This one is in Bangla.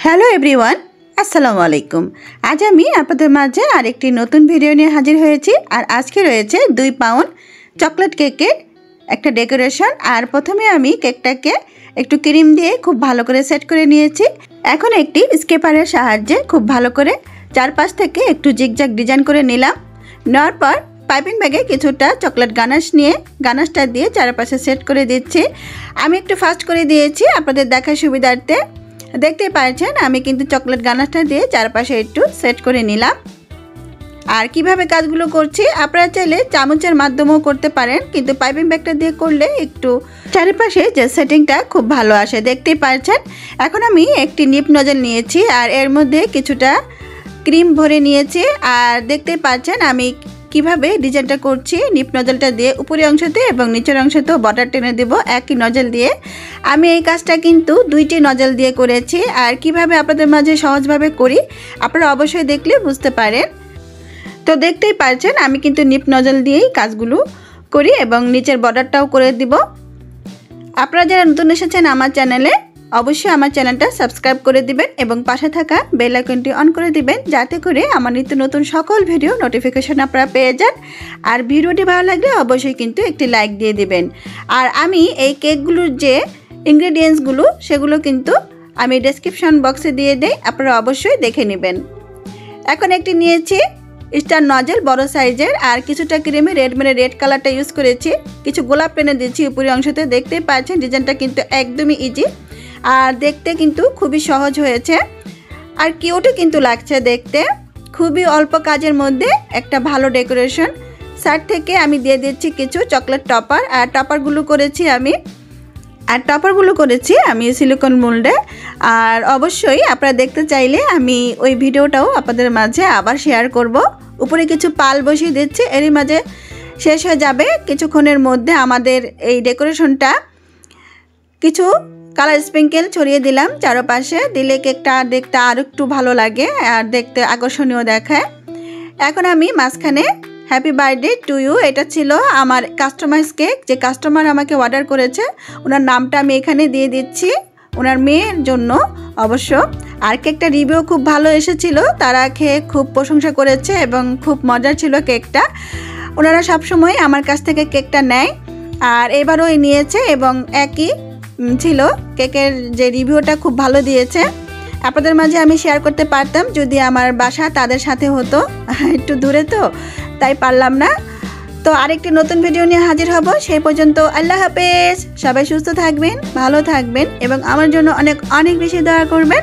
হ্যালো এভরিওয়ান, আসসালামু আলাইকুম। আজ আমি আপনাদের মাঝে আরেকটি নতুন ভিডিও নিয়ে হাজির হয়েছি। আর আজকে রয়েছে 2 পাউন্ড চকলেট কেকের একটা ডেকোরেশন। আর প্রথমে আমি কেকটাকে একটু ক্রিম দিয়ে খুব ভালো করে সেট করে নিয়েছি। এখন একটি স্কেপারের সাহায্যে খুব ভালো করে চারপাশ থেকে একটু জিগজ্যাগ ডিজাইন করে নিলাম। নেওয়ার পর পাইপিং ব্যাগে কিছুটা চকলেট গানাশ নিয়ে গানাশটা দিয়ে চারপাশে সেট করে দিচ্ছি। আমি একটু ফাস্ট করে দিয়েছি আপনাদের দেখার সুবিধার্থে। দেখতেই পাচ্ছেন আমি কিন্তু চকলেট গানাশটা দিয়ে চারপাশে একটু সেট করে নিলাম। আর কিভাবে কাজগুলো করছি আপনারা চাইলে চামচের মাধ্যমেও করতে পারেন, কিন্তু পাইপিং ব্যাগটা দিয়ে করলে একটু চারপাশে যে সেটিংটা খুব ভালো আসে। দেখতেই পাচ্ছেন এখন আমি একটি নিপ নজল নিয়েছি আর এর মধ্যে কিছুটা ক্রিম ভরে নিয়েছি। আর দেখতেই পাচ্ছেন আমি কিভাবে ডিজাইনটা করছি। নিপ নজলটা দিয়ে উপরের অংশতে এবং নিচের অংশতেও বর্ডার টেনে দেব একই নজল দিয়ে। আমি এই কাজটা কিন্তু 2টি নজল দিয়ে করেছি। আর কিভাবে আপনাদের মাঝে সহজভাবে করি আপনারা অবশ্যই দেখলে বুঝতে পারেন। তো দেখতেই পাচ্ছেন আমি কিন্তু নিপ নজল দিয়েই কাজগুলো করি এবং নিচের বর্ডারটাও করে দিব। আপনারা যারা নতুন এসেছেন আমার চ্যানেলে অবশ্যই আমার চ্যানেলটা সাবস্ক্রাইব করে দিবেন এবং পাশে থাকা বেল আইকনটি অন করে দিবেন, যাতে করে আমার নিত্য নতুন সকল ভিডিও নোটিফিকেশন আপনারা পেয়ে যান। আর ভিডিওটি ভালো লাগলে অবশ্যই কিন্তু একটি লাইক দিয়ে দিবেন। আর আমি এই কেকগুলোর যে ইনগ্রেডিয়েন্টসগুলো সেগুলো কিন্তু আমি ডেসক্রিপশন বক্সে দিয়ে দেই, আপনারা অবশ্যই দেখে নেবেন। এখন একটি নিয়েছি স্টার নজল বড় সাইজের আর কিছুটা ক্রিমে রেড কালারটা ইউজ করেছি। কিছু গোলাপ টেনে দিচ্ছি উপরের অংশতে। দেখতেই পাচ্ছেন ডিজাইনটা কিন্তু একদমই ইজি আর দেখতে কিন্তু খুবই সহজ হয়েছে আর কিউটও কিন্তু লাগছে দেখতে। খুবই অল্প কাজের মধ্যে একটা ভালো ডেকোরেশন। সাইড থেকে আমি দিয়ে দিচ্ছি কিছু চকলেট টপার। আর টপারগুলো করেছি আমি সিলিকন মোল্ডে। আর অবশ্যই আপনারা দেখতে চাইলে আমি ওই ভিডিওটাও আপনাদের মাঝে আবার শেয়ার করব। উপরে কিছু পাল বসিয়ে দিচ্ছি, এরই মাঝে শেষ হয়ে যাবে কিছুক্ষণের মধ্যে আমাদের এই ডেকোরেশনটা। কিছু কালার স্প্রিঙ্কেল ছড়িয়ে দিলাম চারপাশে, দিলে কেকটা দেখতে আর একটু ভালো লাগে আর দেখতে আকর্ষণীয় দেখায়। এখন আমি মাঝখানে হ্যাপি বার্থডে টু ইউ, এটা ছিল আমার কাস্টমাইজ কেক, যে কাস্টমার আমাকে অর্ডার করেছে ওনার নামটা আমি এখানে দিয়ে দিচ্ছি, ওনার মেয়ের জন্য অবশ্য। আর কেকটা রিভিউ খুব ভালো এসেছিল, তারা খেয়ে খুব প্রশংসা করেছে এবং খুব মজার ছিল কেকটা। ওনারা সবসময় আমার কাছ থেকে কেকটা নেয় আর এবারও নিয়েছে এবং একই ছিল কেকের যে রিভিউটা খুব ভালো দিয়েছে। আপনাদের মাঝে আমি শেয়ার করতে পারতাম যদি আমার বাসা তাদের সাথে হতো, একটু দূরে তো তাই পারলাম না। তো আরেকটি নতুন ভিডিও নিয়ে হাজির হব, সেই পর্যন্ত আল্লাহ হাফেজ। সবাই সুস্থ থাকবেন, ভালো থাকবেন এবং আমার জন্য অনেক অনেক বেশি দোয়া করবেন।